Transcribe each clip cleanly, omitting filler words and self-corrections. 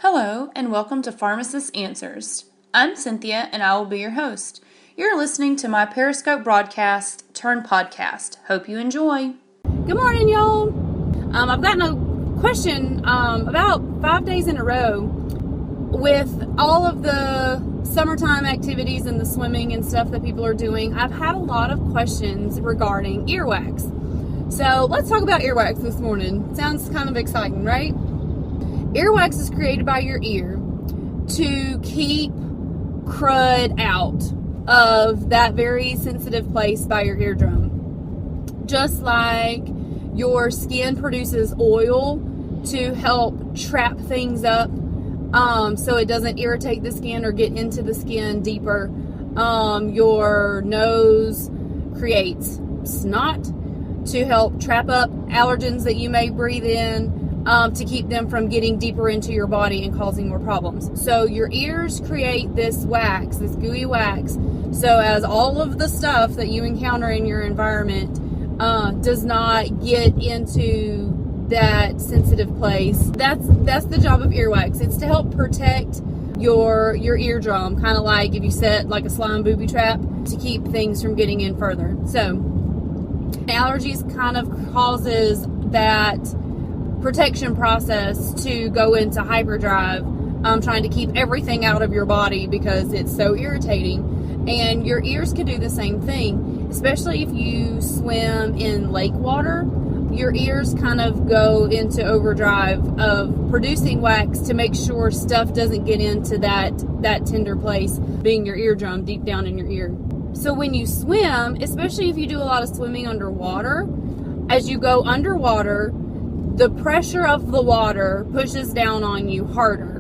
Hello, and welcome to Pharmacist Answers. I'm Cynthia, and I will be your host. You're listening to my Periscope broadcast turned podcast. Hope you enjoy. Good morning, y'all. I've gotten a question about 5 days in a row with all of the summertime activities and the swimming and stuff that people are doing. I've had a lot of questions regarding earwax. So let's talk about earwax this morning. Sounds kind of exciting, right? Earwax is created by your ear to keep crud out of that very sensitive place by your eardrum. Just like your skin produces oil to help trap things up so it doesn't irritate the skin or get into the skin deeper. Your nose creates snot to help trap up allergens that you may breathe in. To keep them from getting deeper into your body and causing more problems. So your ears create this wax, this gooey wax. So as all of the stuff that you encounter in your environment does not get into that sensitive place, that's the job of earwax. It's to help protect your eardrum, kind of like if you set like a slime booby trap to keep things from getting in further. So allergies kind of causes that protection process to go into hyperdrive, trying to keep everything out of your body because it's so irritating. And your ears can do the same thing, especially if you swim in lake water. Your ears kind of go into overdrive of producing wax to make sure stuff doesn't get into that tender place, being your eardrum deep down in your ear. So when you swim, especially if you do a lot of swimming underwater, as you go underwater, the pressure of the water pushes down on you harder,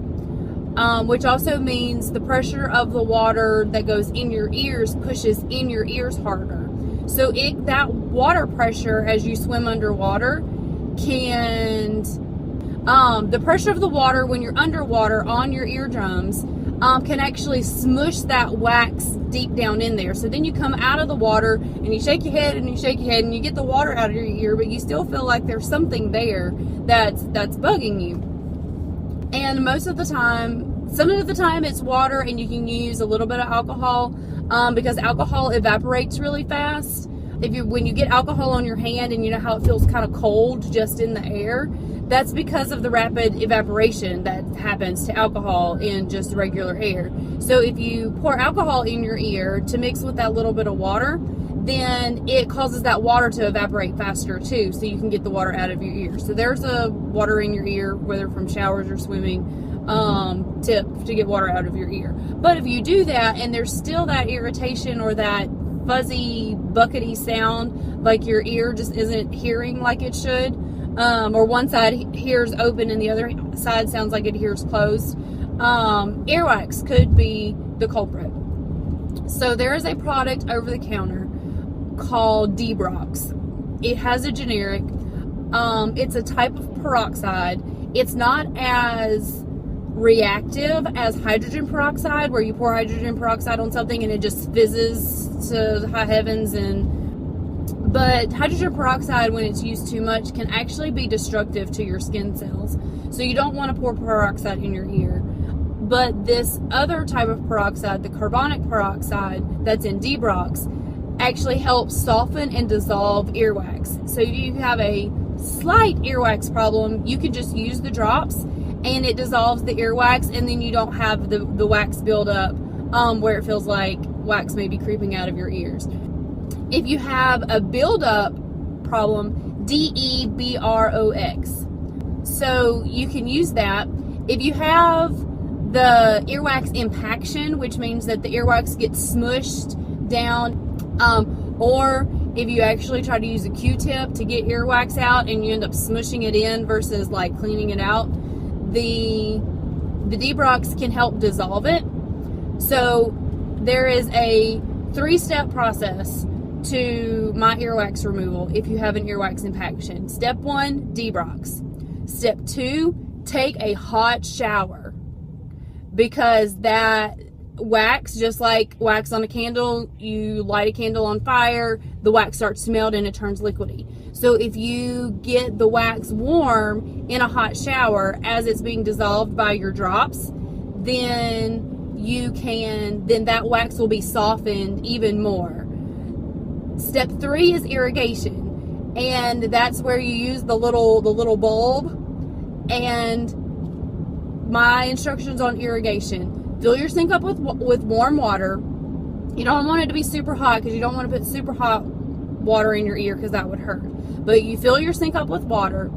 which also means the pressure of the water that goes in your ears pushes in your ears harder. So that water pressure as you swim underwater the pressure of the water when you're underwater on your eardrums can actually smush that wax deep down in there. So then you come out of the water and you shake your head and you shake your head and you get the water out of your ear, but you still feel like there's something there that's bugging you. And most of the time, some of the time it's water, and you can use a little bit of alcohol because alcohol evaporates really fast. When you get alcohol on your hand and you know how it feels kind of cold just in the air, that's because of the rapid evaporation that happens to alcohol in just regular air. So if you pour alcohol in your ear to mix with that little bit of water, then it causes that water to evaporate faster too, so you can get the water out of your ear. So there's a water in your ear, whether from showers or swimming, tip to get water out of your ear. But if you do that and there's still that irritation or that fuzzy, buckety sound, like your ear just isn't hearing like it should, or one side hears open and the other side sounds like it hears closed, earwax could be the culprit. So there is a product over the counter called Debrox. It has a generic. It's a type of peroxide. It's not as reactive as hydrogen peroxide, where you pour hydrogen peroxide on something and it just fizzes to high heavens. But hydrogen peroxide, when it's used too much, can actually be destructive to your skin cells. So you don't want to pour peroxide in your ear. But this other type of peroxide, the carbonic peroxide that's in Debrox, actually helps soften and dissolve earwax. So if you have a slight earwax problem, you can just use the drops and it dissolves the earwax, and then you don't have the wax build up where it feels like wax may be creeping out of your ears. If you have a buildup problem, Debrox. So you can use that. If you have the earwax impaction, which means that the earwax gets smushed down, or if you actually try to use a Q-tip to get earwax out and you end up smushing it in versus like cleaning it out, the Debrox can help dissolve it. So there is a 3-step process to my earwax removal if you have an earwax impaction. Step 1, Debrox. Step 2, take a hot shower, because that wax, just like wax on a candle, you light a candle on fire, the wax starts to melt and it turns liquidy. So if you get the wax warm in a hot shower as it's being dissolved by your drops, then that wax will be softened even more. Step 3 is irrigation, and that's where you use the little bulb. And my instructions on irrigation: fill your sink up with warm water. You don't want it to be super hot, because you don't want to put super hot water in your ear, because that would hurt. But you fill your sink up with water,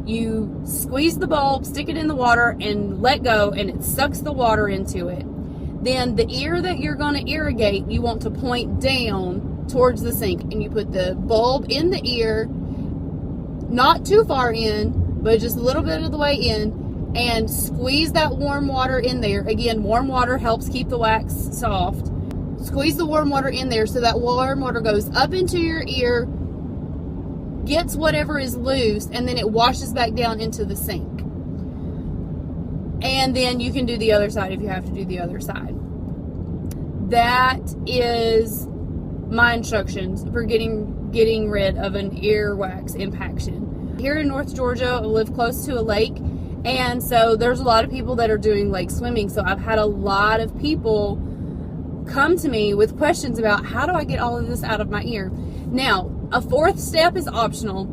you squeeze the bulb, stick it in the water, and let go, and it sucks the water into it. Then the ear that you're going to irrigate, you want to point down towards the sink, and you put the bulb in the ear, not too far in, but just a little bit of the way in, and squeeze that warm water in there. Again, warm water helps keep the wax soft. Squeeze the warm water in there so that warm water goes up into your ear, gets whatever is loose, and then it washes back down into the sink. And then you can do the other side if you have to do the other side. That is my instructions for getting rid of an earwax impaction. Here in North Georgia, I live close to a lake, and so there's a lot of people that are doing lake swimming. So I've had a lot of people come to me with questions about, how do I get all of this out of my ear? Now, a 4th step is optional.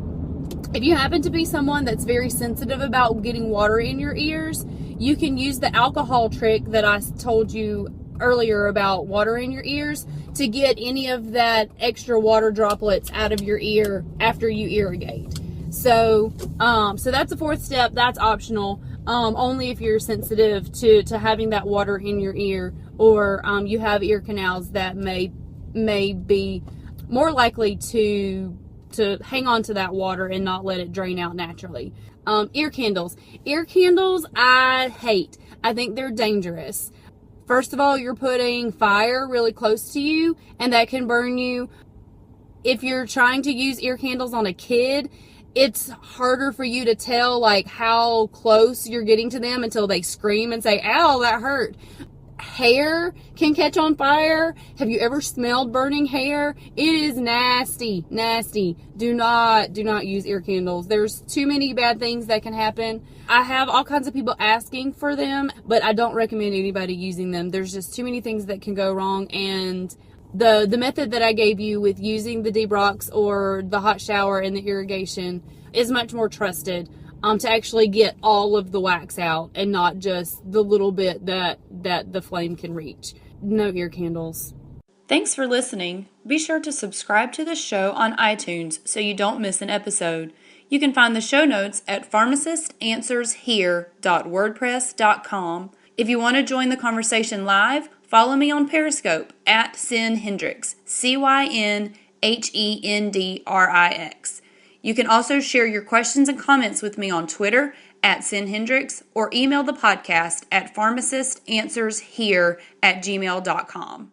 If you happen to be someone that's very sensitive about getting water in your ears, you can use the alcohol trick that I told you earlier about water in your ears to get any of that extra water droplets out of your ear after you irrigate. So that's the 4th step. That's optional. Only if you're sensitive to having that water in your ear, or you have ear canals that may be more likely to hang on to that water and not let it drain out naturally. Ear candles. Ear candles I hate. I think they're dangerous. First of all, you're putting fire really close to you, and that can burn you. If you're trying to use ear candles on a kid, it's harder for you to tell like how close you're getting to them until they scream and say, "Ow, that hurt." Hair can catch on fire. Have you ever smelled burning hair? It is nasty, nasty. Do not use ear candles. There's too many bad things that can happen. I have all kinds of people asking for them, but I don't recommend anybody using them. There's just too many things that can go wrong, and the method that I gave you with using the Debrox or the hot shower and the irrigation is much more trusted to actually get all of the wax out and not just the little bit that the flame can reach. No ear candles. Thanks for listening. Be sure to subscribe to the show on iTunes so you don't miss an episode. You can find the show notes at pharmacistanswershere.wordpress.com. If you want to join the conversation live, follow me on Periscope at Cyn Hendrix, CYNHENDRIX. You can also share your questions and comments with me on Twitter at Cyn Hendrix, or email the podcast at pharmacistanswershere@gmail.com.